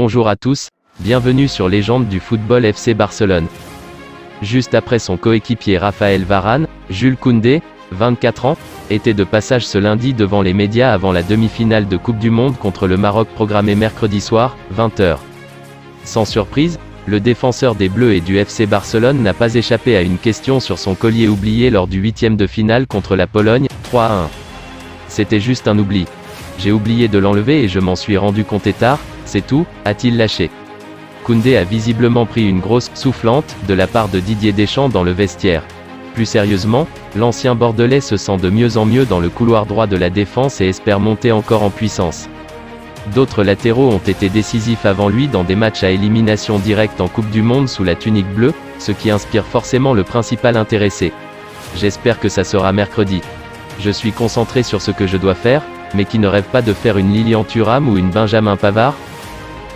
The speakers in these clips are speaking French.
Bonjour à tous, bienvenue sur Légende du football FC Barcelone. Juste après son coéquipier Raphaël Varane, Jules Koundé, 24 ans, était de passage ce lundi devant les médias avant la demi-finale de Coupe du Monde contre le Maroc programmée mercredi soir, 20h. Sans surprise, le défenseur des Bleus et du FC Barcelone n'a pas échappé à une question sur son collier oublié lors du 8e de finale contre la Pologne, 3-1. C'était juste un oubli. J'ai oublié de l'enlever et je m'en suis rendu compte tard, c'est tout, a-t-il lâché. Koundé a visiblement pris une grosse soufflante de la part de Didier Deschamps dans le vestiaire. Plus sérieusement, l'ancien Bordelais se sent de mieux en mieux dans le couloir droit de la défense et espère monter encore en puissance. D'autres latéraux ont été décisifs avant lui dans des matchs à élimination directe en Coupe du Monde sous la tunique bleue, ce qui inspire forcément le principal intéressé. J'espère que ça sera mercredi. Je suis concentré sur ce que je dois faire, mais qui ne rêve pas de faire une Lilian Thuram ou une Benjamin Pavard ?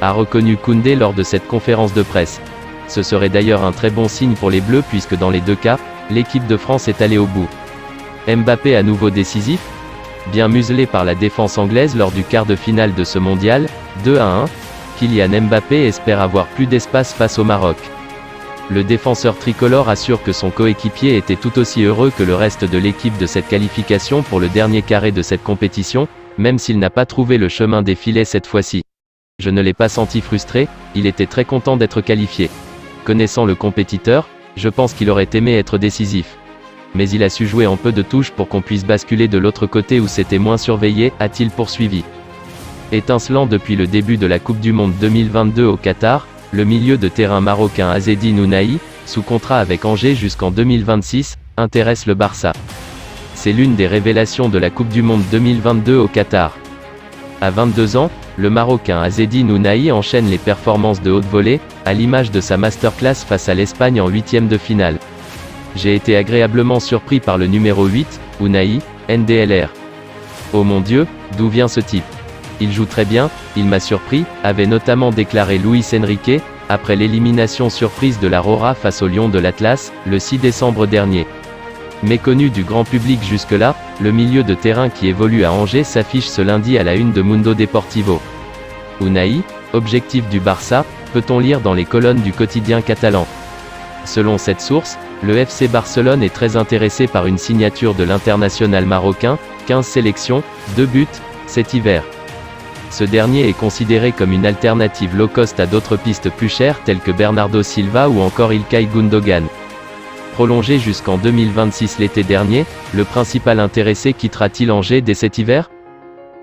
A reconnu Koundé lors de cette conférence de presse. Ce serait d'ailleurs un très bon signe pour les Bleus puisque dans les deux cas, l'équipe de France est allée au bout. Mbappé à nouveau décisif ? Bien muselé par la défense anglaise lors du quart de finale de ce mondial, 2-1, Kylian Mbappé espère avoir plus d'espace face au Maroc. Le défenseur tricolore assure que son coéquipier était tout aussi heureux que le reste de l'équipe de cette qualification pour le dernier carré de cette compétition, même s'il n'a pas trouvé le chemin des filets cette fois-ci. Je ne l'ai pas senti frustré, il était très content d'être qualifié. Connaissant le compétiteur, je pense qu'il aurait aimé être décisif. Mais il a su jouer en peu de touches pour qu'on puisse basculer de l'autre côté où c'était moins surveillé, a-t-il poursuivi. Étincelant depuis le début de la Coupe du Monde 2022 au Qatar, le milieu de terrain marocain Azzedine Ounahi, sous contrat avec Angers jusqu'en 2026, intéresse le Barça. C'est l'une des révélations de la Coupe du Monde 2022 au Qatar. À 22 ans, le Marocain Azzedine Ounahi enchaîne les performances de haute volée, à l'image de sa masterclass face à l'Espagne en 8e de finale. J'ai été agréablement surpris par le numéro 8, Ounahi, NDLR. Oh mon Dieu, d'où vient ce type ? Il joue très bien, il m'a surpris, avait notamment déclaré Luis Enrique, après l'élimination surprise de la Rora face au Lion de l'Atlas, le 6 décembre dernier. Méconnu du grand public jusque-là, le milieu de terrain qui évolue à Angers s'affiche ce lundi à la une de Mundo Deportivo. Ounahi, objectif du Barça, peut-on lire dans les colonnes du quotidien catalan. Selon cette source, le FC Barcelone est très intéressé par une signature de l'international marocain, 15 sélections, 2 buts, cet hiver. Ce dernier est considéré comme une alternative low-cost à d'autres pistes plus chères telles que Bernardo Silva ou encore Ilkay Gundogan. Prolongé jusqu'en 2026 l'été dernier, le principal intéressé quittera-t-il Angers dès cet hiver ?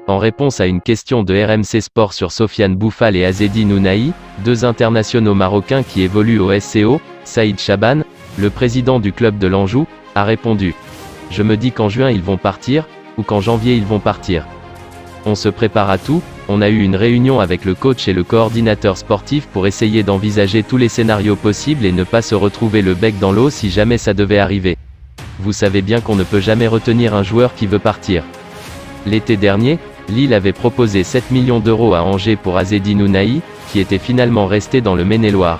En réponse à une question de RMC Sport sur Sofiane Boufal et Azzedine Ounahi, deux internationaux marocains qui évoluent au SCO, Saïd Chaban, le président du club de l'Anjou, a répondu « Je me dis qu'en juin ils vont partir, ou qu'en janvier ils vont partir. On se prépare à tout, on a eu une réunion avec le coach et le coordinateur sportif pour essayer d'envisager tous les scénarios possibles et ne pas se retrouver le bec dans l'eau si jamais ça devait arriver. Vous savez bien qu'on ne peut jamais retenir un joueur qui veut partir. L'été dernier, Lille avait proposé 7 millions d'euros à Angers pour Azzedine Ounahi, qui était finalement resté dans le Maine-et-Loire.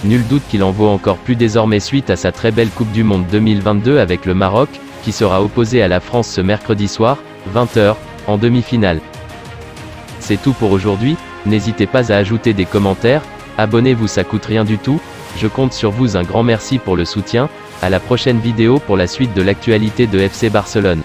Nul doute qu'il en vaut encore plus désormais suite à sa très belle Coupe du Monde 2022 avec le Maroc, qui sera opposé à la France ce mercredi soir, 20h, en demi-finale. C'est tout pour aujourd'hui, n'hésitez pas à ajouter des commentaires, abonnez-vous ça coûte rien du tout, je compte sur vous un grand merci pour le soutien, à la prochaine vidéo pour la suite de l'actualité de FC Barcelone.